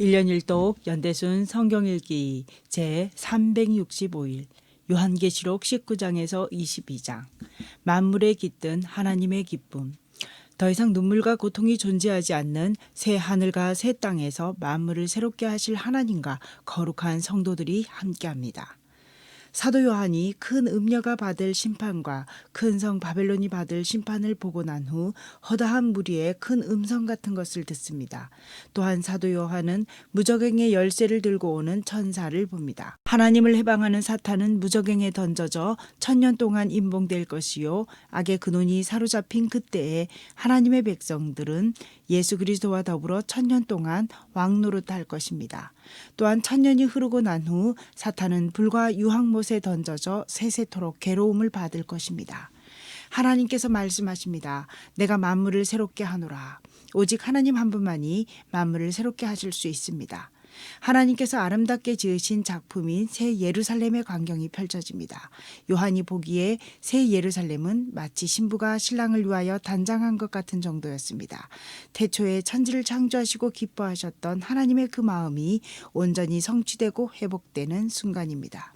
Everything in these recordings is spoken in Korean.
1년 1독 연대순 성경읽기 제365일 요한계시록 19장에서 22장 만물에 깃든 하나님의 기쁨. 더 이상 눈물과 고통이 존재하지 않는 새 하늘과 새 땅에서 만물을 새롭게 하실 하나님과 거룩한 성도들이 함께합니다. 사도 요한이 큰 음녀가 받을 심판과 큰 성 바벨론이 받을 심판을 보고 난 후 허다한 무리의 큰 음성 같은 것을 듣습니다. 또한 사도 요한은 무저갱의 열쇠를 들고 오는 천사를 봅니다. 하나님을 해방하는 사탄은 무저갱에 던져져 1000년 동안 임봉될 것이요 악의 근원이 사로잡힌 그때에 하나님의 백성들은 예수 그리스도와 더불어 1000년 동안 왕노릇할 것입니다. 또한 1000년이 흐르고 난 후 사탄은 불과 유황못에 던져져 세세토록 괴로움을 받을 것입니다. 하나님께서 말씀하십니다. 내가 만물을 새롭게 하노라. 오직 하나님 한 분만이 만물을 새롭게 하실 수 있습니다. 하나님께서 아름답게 지으신 작품인 새 예루살렘의 광경이 펼쳐집니다. 요한이 보기에 새 예루살렘은 마치 신부가 신랑을 위하여 단장한 것 같은 정도였습니다. 태초에 천지를 창조하시고 기뻐하셨던 하나님의 그 마음이 온전히 성취되고 회복되는 순간입니다.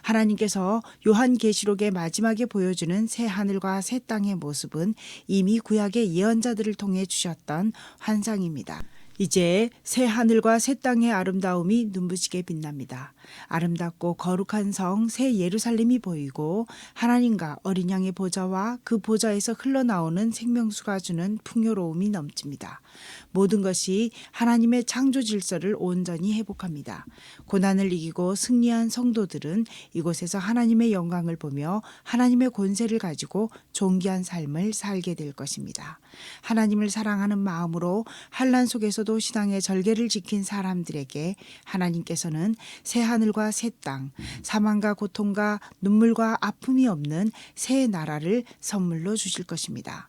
하나님께서 요한계시록의 마지막에 보여주는 새 하늘과 새 땅의 모습은 이미 구약의 예언자들을 통해 주셨던 환상입니다. 이제 새 하늘과 새 땅의 아름다움이 눈부시게 빛납니다. 아름답고 거룩한 성 새 예루살렘이 보이고 하나님과 어린 양의 보좌와 그 보좌에서 흘러나오는 생명수가 주는 풍요로움이 넘칩니다. 모든 것이 하나님의 창조 질서를 온전히 회복합니다. 고난을 이기고 승리한 성도들은 이곳에서 하나님의 영광을 보며 하나님의 권세를 가지고 존귀한 삶을 살게 될 것입니다. 하나님을 사랑하는 마음으로 환난 속에서도 신앙의 절개를 지킨 사람들에게 하나님께서는 새 하늘과 새 땅, 사망과 고통과 눈물과 아픔이 없는 새 나라를 선물로 주실 것입니다.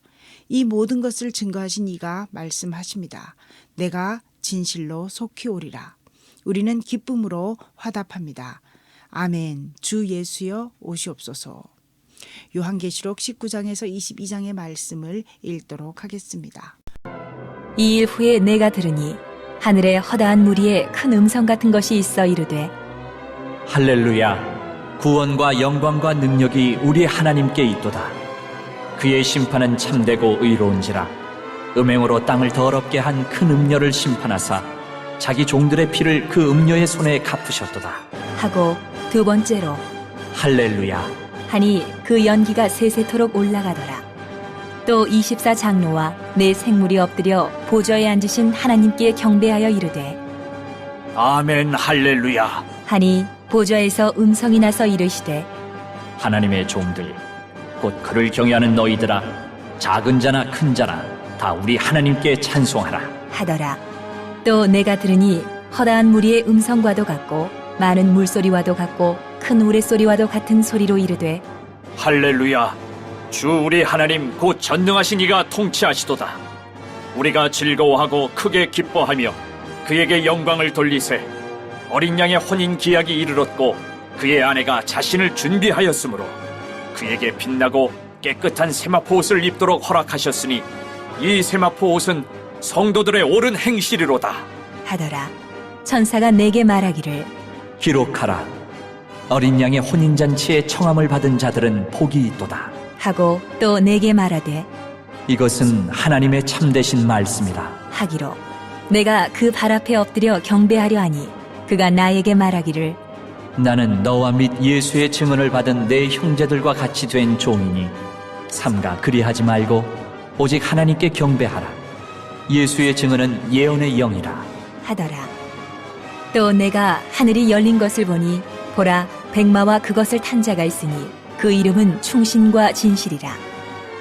이 모든 것을 증거하신 이가 말씀하십니다. 내가 진실로 속히 오리라. 우리는 기쁨으로 화답합니다. 아멘. 주 예수여 오시옵소서. 요한계시록 19장에서 22장의 말씀을 읽도록 하겠습니다. 이 일 후에 내가 들으니 하늘에 허다한 무리에 큰 음성 같은 것이 있어 이르되 할렐루야. 구원과 영광과 능력이 우리 하나님께 있도다. 그의 심판은 참되고 의로운지라. 음행으로 땅을 더럽게 한 큰 음녀를 심판하사 자기 종들의 피를 그 음녀의 손에 갚으셨도다 하고 두 번째로 할렐루야. 하니 그 연기가 세세토록 올라가더라. 또 24장로와 네 생물이 엎드려 보좌에 앉으신 하나님께 경배하여 이르되 아멘. 할렐루야. 하니 보좌에서 음성이 나서 이르시되 하나님의 종들 곧 그를 경외하는 너희들아, 작은 자나 큰 자나 다 우리 하나님께 찬송하라 하더라. 또 내가 들으니 허다한 무리의 음성과도 같고 많은 물소리와도 같고 큰 우레소리와도 같은 소리로 이르되 할렐루야. 주 우리 하나님 곧 전능하신 이가 통치하시도다. 우리가 즐거워하고 크게 기뻐하며 그에게 영광을 돌리세. 어린 양의 혼인 기약이 이르렀고 그의 아내가 자신을 준비하였으므로 그에게 빛나고 깨끗한 세마포 옷을 입도록 허락하셨으니 이 세마포 옷은 성도들의 옳은 행실이로다 하더라. 천사가 내게 말하기를 기록하라. 어린 양의 혼인잔치에 청함을 받은 자들은 복이 있도다 하고 또 내게 말하되 이것은 하나님의 참되신 말씀이다 하기로 내가 그 발 앞에 엎드려 경배하려 하니 그가 나에게 말하기를 나는 너와 및 예수의 증언을 받은 내 형제들과 같이 된 종이니 삼가 그리하지 말고 오직 하나님께 경배하라. 예수의 증언은 예언의 영이라 하더라. 또 내가 하늘이 열린 것을 보니 보라 백마와 그것을 탄 자가 있으니 그 이름은 충신과 진실이라.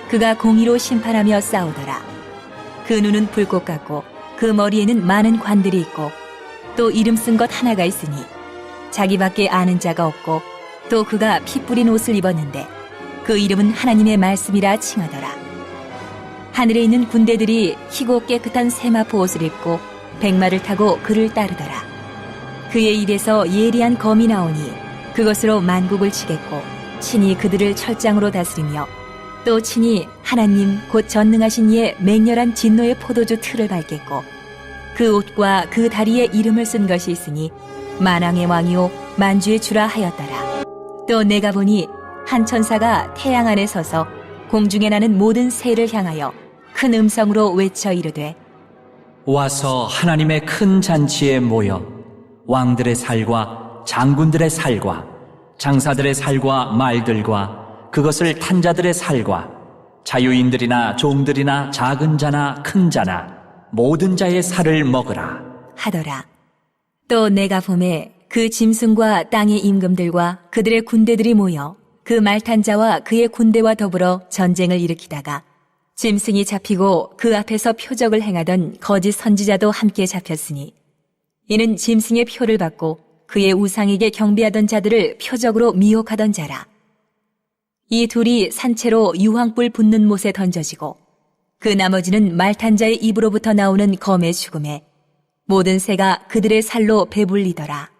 그가 공의로 심판하며 싸우더라. 그 눈은 불꽃 같고 그 머리에는 많은 관들이 있고 또 이름 쓴 것 하나가 있으니 자기밖에 아는 자가 없고 또 그가 피 뿌린 옷을 입었는데 그 이름은 하나님의 말씀이라 칭하더라. 하늘에 있는 군대들이 희고 깨끗한 세마포 옷을 입고 백마를 타고 그를 따르더라. 그의 입에서 예리한 검이 나오니 그것으로 만국을 치겠고 친히 그들을 철장으로 다스리며 또 친히 하나님 곧 전능하신 이의 맹렬한 진노의 포도주 틀을 밟겠고 그 옷과 그 다리에 이름을 쓴 것이 있으니 만왕의 왕이요 만주의 주라 하였더라. 또 내가 보니 한 천사가 태양 안에 서서 공중에 나는 모든 새를 향하여 큰 음성으로 외쳐 이르되 와서 하나님의 큰 잔치에 모여 왕들의 살과 장군들의 살과 장사들의 살과 말들과 그것을 탄 자들의 살과 자유인들이나 종들이나 작은 자나 큰 자나 모든 자의 살을 먹으라 하더라. 또 내가 보매 그 짐승과 땅의 임금들과 그들의 군대들이 모여 그 말탄 자와 그의 군대와 더불어 전쟁을 일으키다가 짐승이 잡히고 그 앞에서 표적을 행하던 거짓 선지자도 함께 잡혔으니 이는 짐승의 표를 받고 그의 우상에게 경배하던 자들을 표적으로 미혹하던 자라. 이 둘이 산채로 유황불 붙는 못에 던져지고 그 나머지는 말탄 자의 입으로부터 나오는 검의 죽음에 모든 새가 그들의 살로 배불리더라.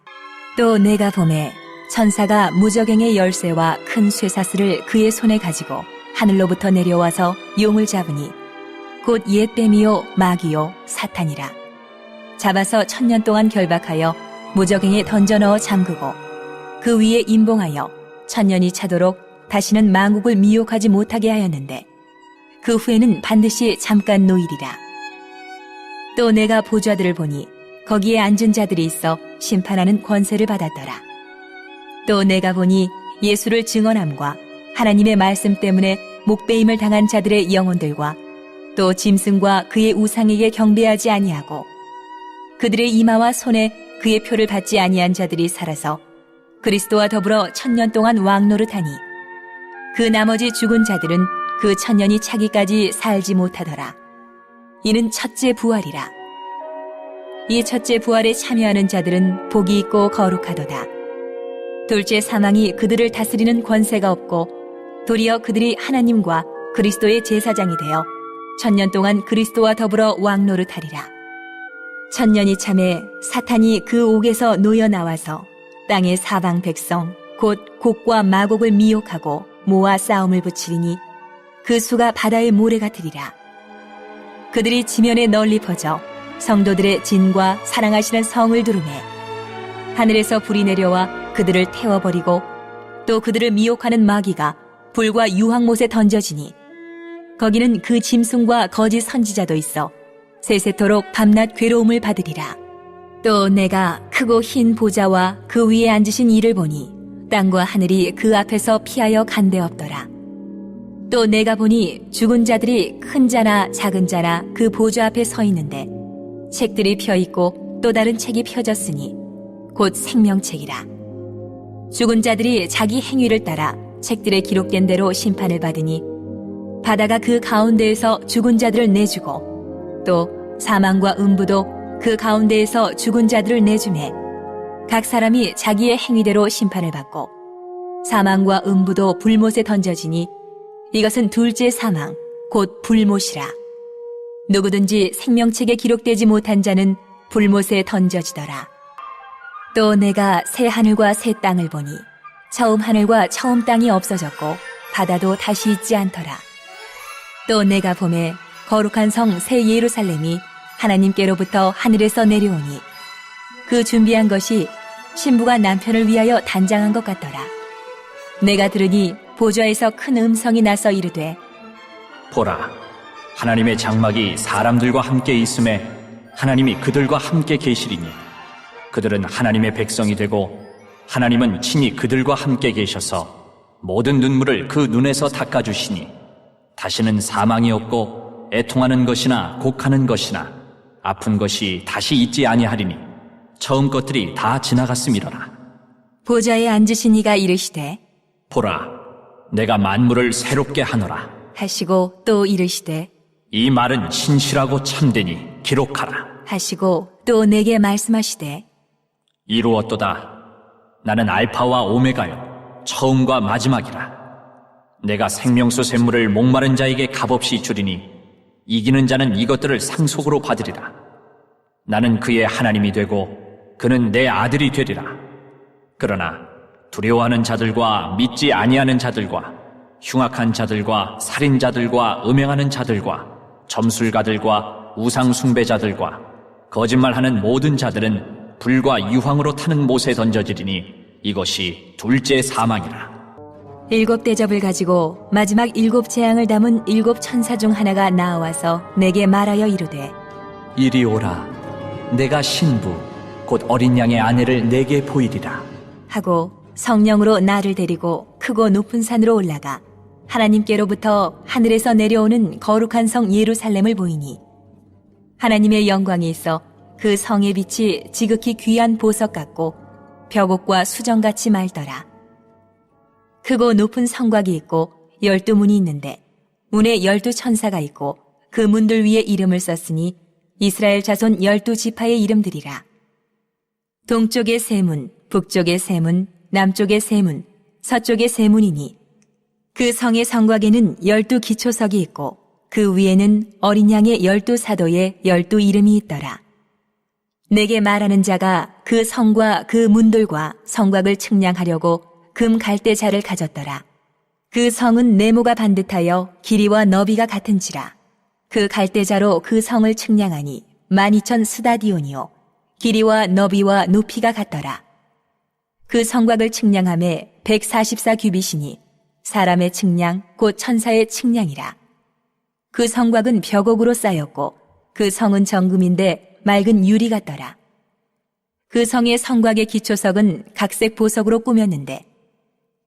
또 내가 보매 천사가 무저갱의 열쇠와 큰 쇠사슬을 그의 손에 가지고 하늘로부터 내려와서 용을 잡으니 곧 옛 뱀이요 마귀요 사탄이라. 잡아서 1000년 동안 결박하여 무저갱에 던져 넣어 잠그고 그 위에 임봉하여 1000년이 차도록 다시는 만국을 미혹하지 못하게 하였는데 그 후에는 반드시 잠깐 노일이라. 또 내가 보좌들을 보니 거기에 앉은 자들이 있어 심판하는 권세를 받았더라. 또 내가 보니 예수를 증언함과 하나님의 말씀 때문에 목배임을 당한 자들의 영혼들과 또 짐승과 그의 우상에게 경배하지 아니하고 그들의 이마와 손에 그의 표를 받지 아니한 자들이 살아서 그리스도와 더불어 1000년 동안 왕노릇하니 그 나머지 죽은 자들은 그 1000년이 차기까지 살지 못하더라. 이는 첫째 부활이라. 이 첫째 부활에 참여하는 자들은 복이 있고 거룩하도다. 둘째 사망이 그들을 다스리는 권세가 없고 도리어 그들이 하나님과 그리스도의 제사장이 되어 1000년 동안 그리스도와 더불어 왕노릇하리라. 1000년이 참에 사탄이 그 옥에서 놓여 나와서 땅의 사방 백성 곧 곡과 마곡을 미혹하고 모아 싸움을 붙이리니 그 수가 바다의 모래 같으리라. 그들이 지면에 널리 퍼져 성도들의 진과 사랑하시는 성을 두르매 하늘에서 불이 내려와 그들을 태워버리고 또 그들을 미혹하는 마귀가 불과 유황못에 던져지니 거기는 그 짐승과 거짓 선지자도 있어 세세토록 밤낮 괴로움을 받으리라. 또 내가 크고 흰 보좌와 그 위에 앉으신 이를 보니 땅과 하늘이 그 앞에서 피하여 간데 없더라. 또 내가 보니 죽은 자들이 큰 자나 작은 자나 그 보좌 앞에 서 있는데 책들이 펴 있고 또 다른 책이 펴졌으니 곧 생명책이라. 죽은 자들이 자기 행위를 따라 책들에 기록된 대로 심판을 받으니 바다가 그 가운데에서 죽은 자들을 내주고 또 사망과 음부도 그 가운데에서 죽은 자들을 내주매 각 사람이 자기의 행위대로 심판을 받고 사망과 음부도 불못에 던져지니 이것은 둘째 사망 곧 불못이라. 누구든지 생명책에 기록되지 못한 자는 불못에 던져지더라. 또 내가 새 하늘과 새 땅을 보니 처음 하늘과 처음 땅이 없어졌고 바다도 다시 있지 않더라. 또 내가 보매 거룩한 성 새 예루살렘이 하나님께로부터 하늘에서 내려오니 그 준비한 것이 신부가 남편을 위하여 단장한 것 같더라. 내가 들으니 보좌에서 큰 음성이 나서 이르되 보라 하나님의 장막이 사람들과 함께 있음에 하나님이 그들과 함께 계시리니 그들은 하나님의 백성이 되고 하나님은 친히 그들과 함께 계셔서 모든 눈물을 그 눈에서 닦아주시니 다시는 사망이 없고 애통하는 것이나 곡하는 것이나 아픈 것이 다시 있지 아니하리니 처음 것들이 다 지나갔음이로라. 보좌에 앉으신 이가 이르시되 보라 내가 만물을 새롭게 하노라 하시고 또 이르시되 이 말은 신실하고 참되니 기록하라 하시고 또 내게 말씀하시되 이루었도다. 나는 알파와 오메가요 처음과 마지막이라. 내가 생명수 샘물을 목마른 자에게 값없이 주리니 이기는 자는 이것들을 상속으로 받으리라. 나는 그의 하나님이 되고 그는 내 아들이 되리라. 그러나 두려워하는 자들과 믿지 아니하는 자들과 흉악한 자들과 살인자들과 음행하는 자들과 점술가들과 우상 숭배자들과 거짓말하는 모든 자들은 불과 유황으로 타는 못에 던져지리니 이것이 둘째 사망이라. 7 대접을 가지고 마지막 7 재앙을 담은 7 천사 중 하나가 나와서 내게 말하여 이르되 이리 오라. 내가 신부 곧 어린 양의 아내를 내게 보이리라. 하고 성령으로 나를 데리고 크고 높은 산으로 올라가 하나님께로부터 하늘에서 내려오는 거룩한 성 예루살렘을 보이니 하나님의 영광이 있어 그 성의 빛이 지극히 귀한 보석 같고 벽옥과 수정같이 맑더라. 크고 높은 성곽이 있고 12문이 있는데 문에 12 천사가 있고 그 문들 위에 이름을 썼으니 이스라엘 자손 12지파의 이름들이라. 동쪽의 세 문, 북쪽의 세 문, 남쪽의 세 문, 서쪽의 세 문이니 그 성의 성곽에는 12 기초석이 있고 그 위에는 어린 양의 12 사도의 12 이름이 있더라. 내게 말하는 자가 그 성과 그 문들과 성곽을 측량하려고 금 갈대자를 가졌더라. 그 성은 네모가 반듯하여 길이와 너비가 같은지라. 그 갈대자로 그 성을 측량하니 12,000 스다디온이요 길이와 너비와 높이가 같더라. 그 성곽을 측량함에 144 규빗이니 사람의 측량 곧 천사의 측량이라. 그 성곽은 벽옥으로 쌓였고 그 성은 정금인데 맑은 유리 같더라. 그 성의 성곽의 기초석은 각색 보석으로 꾸몄는데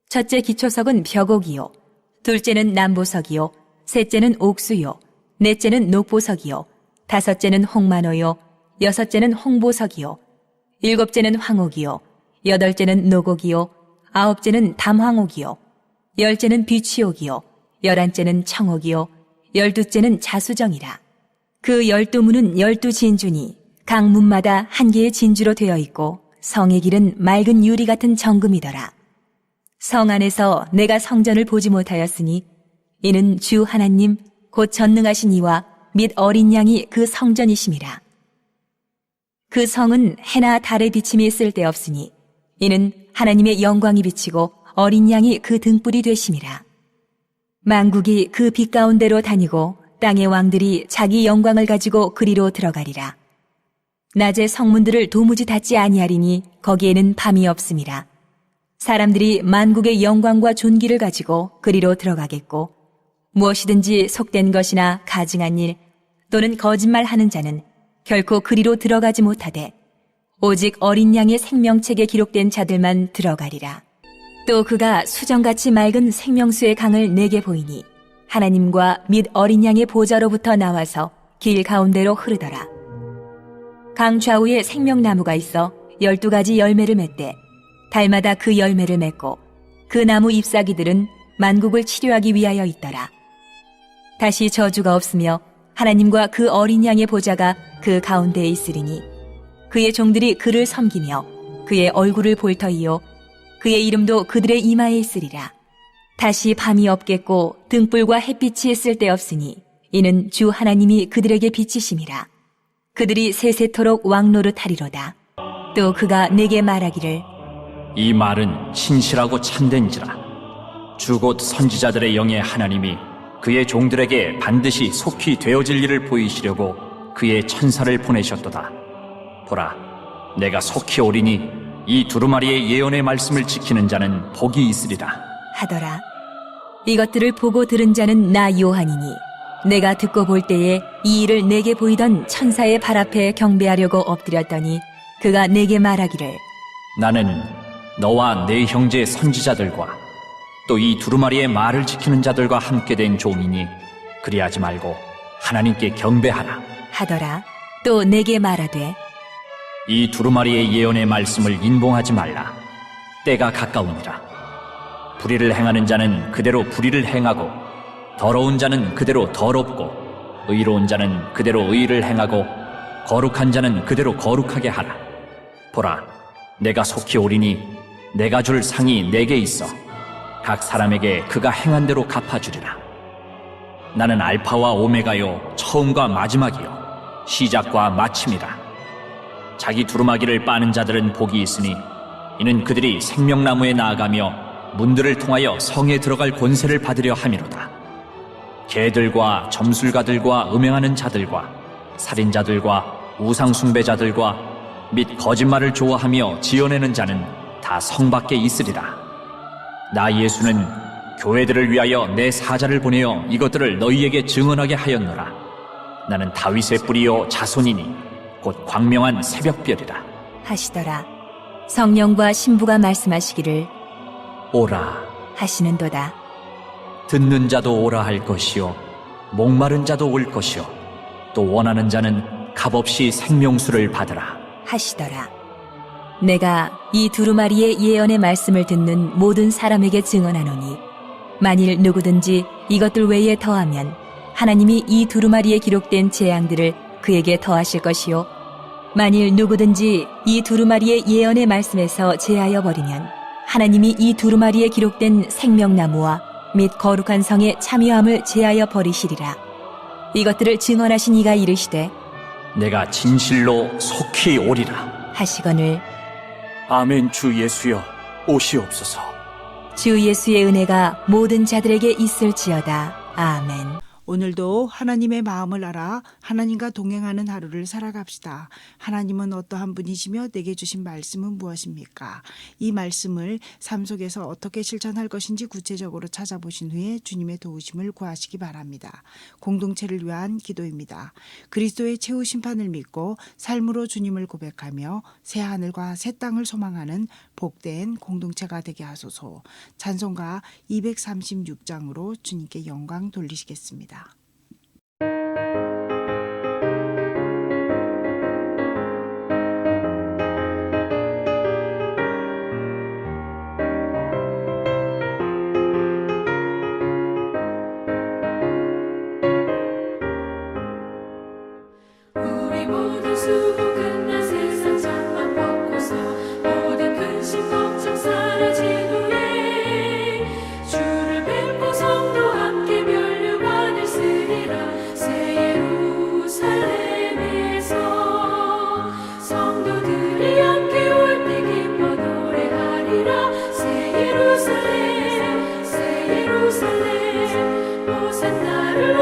첫째 기초석은 벽옥이요 둘째는 남보석이요 셋째는 옥수요 넷째는 녹보석이요 다섯째는 홍만호요 여섯째는 홍보석이요 일곱째는 황옥이요 여덟째는 노곡이요 아홉째는 담황옥이요 열째는 비취옥이요 11째는 청옥이요 12째는 자수정이라. 그 12문은 12 진주니 각 문마다 한 개의 진주로 되어 있고 성의 길은 맑은 유리 같은 정금이더라. 성 안에서 내가 성전을 보지 못하였으니 이는 주 하나님 곧 전능하신 이와 및 어린 양이 그 성전이심이라. 그 성은 해나 달의 비침이 쓸데없으니 이는 하나님의 영광이 비치고 어린 양이 그 등불이 되심이라. 만국이 그 빛 가운데로 다니고 땅의 왕들이 자기 영광을 가지고 그리로 들어가리라. 낮에 성문들을 도무지 닫지 아니하리니 거기에는 밤이 없음이라. 사람들이 만국의 영광과 존귀를 가지고 그리로 들어가겠고 무엇이든지 속된 것이나 가증한 일 또는 거짓말하는 자는 결코 그리로 들어가지 못하되 오직 어린 양의 생명책에 기록된 자들만 들어가리라. 또 그가 수정같이 맑은 생명수의 강을 내게 보이니 하나님과 및 어린 양의 보좌로부터 나와서 길 가운데로 흐르더라. 강 좌우에 생명나무가 있어 12가지 열매를 맺되 달마다 그 열매를 맺고 그 나무 잎사귀들은 만국을 치료하기 위하여 있더라. 다시 저주가 없으며 하나님과 그 어린 양의 보좌가 그 가운데에 있으리니 그의 종들이 그를 섬기며 그의 얼굴을 볼 터이요 그의 이름도 그들의 이마에 있으리라. 다시 밤이 없겠고 등불과 햇빛이 쓸데없으니 이는 주 하나님이 그들에게 비치심이라. 그들이 세세토록 왕노릇하리로다. 또 그가 내게 말하기를 이 말은 신실하고 참된지라. 주 곧 선지자들의 영의 하나님이 그의 종들에게 반드시 속히 되어질 일을 보이시려고 그의 천사를 보내셨도다. 보라, 내가 속히 오리니 이 두루마리의 예언의 말씀을 지키는 자는 복이 있으리라 하더라. 이것들을 보고 들은 자는 나 요한이니 내가 듣고 볼 때에 이 일을 내게 보이던 천사의 발 앞에 경배하려고 엎드렸더니 그가 내게 말하기를 나는 너와 내 형제 선지자들과 또 이 두루마리의 말을 지키는 자들과 함께 된 종이니 그리하지 말고 하나님께 경배하라 하더라. 또 내게 말하되 이 두루마리의 예언의 말씀을 인봉하지 말라. 때가 가까우니라. 불의를 행하는 자는 그대로 불의를 행하고 더러운 자는 그대로 더럽고 의로운 자는 그대로 의를 행하고 거룩한 자는 그대로 거룩하게 하라. 보라, 내가 속히 오리니 내가 줄 상이 내게 있어 각 사람에게 그가 행한 대로 갚아주리라. 나는 알파와 오메가요 처음과 마지막이요 시작과 마침이라. 자기 두루마기를 빠는 자들은 복이 있으니 이는 그들이 생명나무에 나아가며 문들을 통하여 성에 들어갈 권세를 받으려 함이로다. 개들과 점술가들과 음행하는 자들과 살인자들과 우상숭배자들과 및 거짓말을 좋아하며 지어내는 자는 다 성 밖에 있으리라. 나 예수는 교회들을 위하여 내 사자를 보내어 이것들을 너희에게 증언하게 하였노라. 나는 다윗의 뿌리요 자손이니 곧 광명한 새벽별이라. 하시더라. 성령과 신부가 말씀하시기를 오라. 하시는도다. 듣는 자도 오라 할 것이요 목마른 자도 올 것이요 또 원하는 자는 값없이 생명수를 받으라. 하시더라. 내가 이 두루마리의 예언의 말씀을 듣는 모든 사람에게 증언하노니 만일 누구든지 이것들 외에 더하면 하나님이 이 두루마리에 기록된 재앙들을 그에게 더하실 것이요 만일 누구든지 이 두루마리의 예언의 말씀에서 제하여 버리면 하나님이 이 두루마리에 기록된 생명나무와 및 거룩한 성의 참여함을 제하여 버리시리라. 이것들을 증언하신 이가 이르시되 내가 진실로 속히 오리라. 하시거늘 아멘. 주 예수여, 오시옵소서. 주 예수의 은혜가 모든 자들에게 있을지어다. 아멘. 오늘도 하나님의 마음을 알아 하나님과 동행하는 하루를 살아갑시다. 하나님은 어떠한 분이시며 내게 주신 말씀은 무엇입니까? 이 말씀을 삶 속에서 어떻게 실천할 것인지 구체적으로 찾아보신 후에 주님의 도우심을 구하시기 바랍니다. 공동체를 위한 기도입니다. 그리스도의 최후 심판을 믿고 삶으로 주님을 고백하며 새 하늘과 새 땅을 소망하는 복된 공동체가 되게 하소서. 찬송가 236장으로 주님께 영광 돌리시겠습니다. 우리 모두 수고 끝난 세상 장막 벗고서 모든 근심 걱정 사라진 후에 주를 뵙고 성도 함께 면류관을 쓰리라. 새 예루살렘에서 성도들이 함께 올 때 기뻐 노래하리라. 새 예루살렘 새 예루살렘 호산나를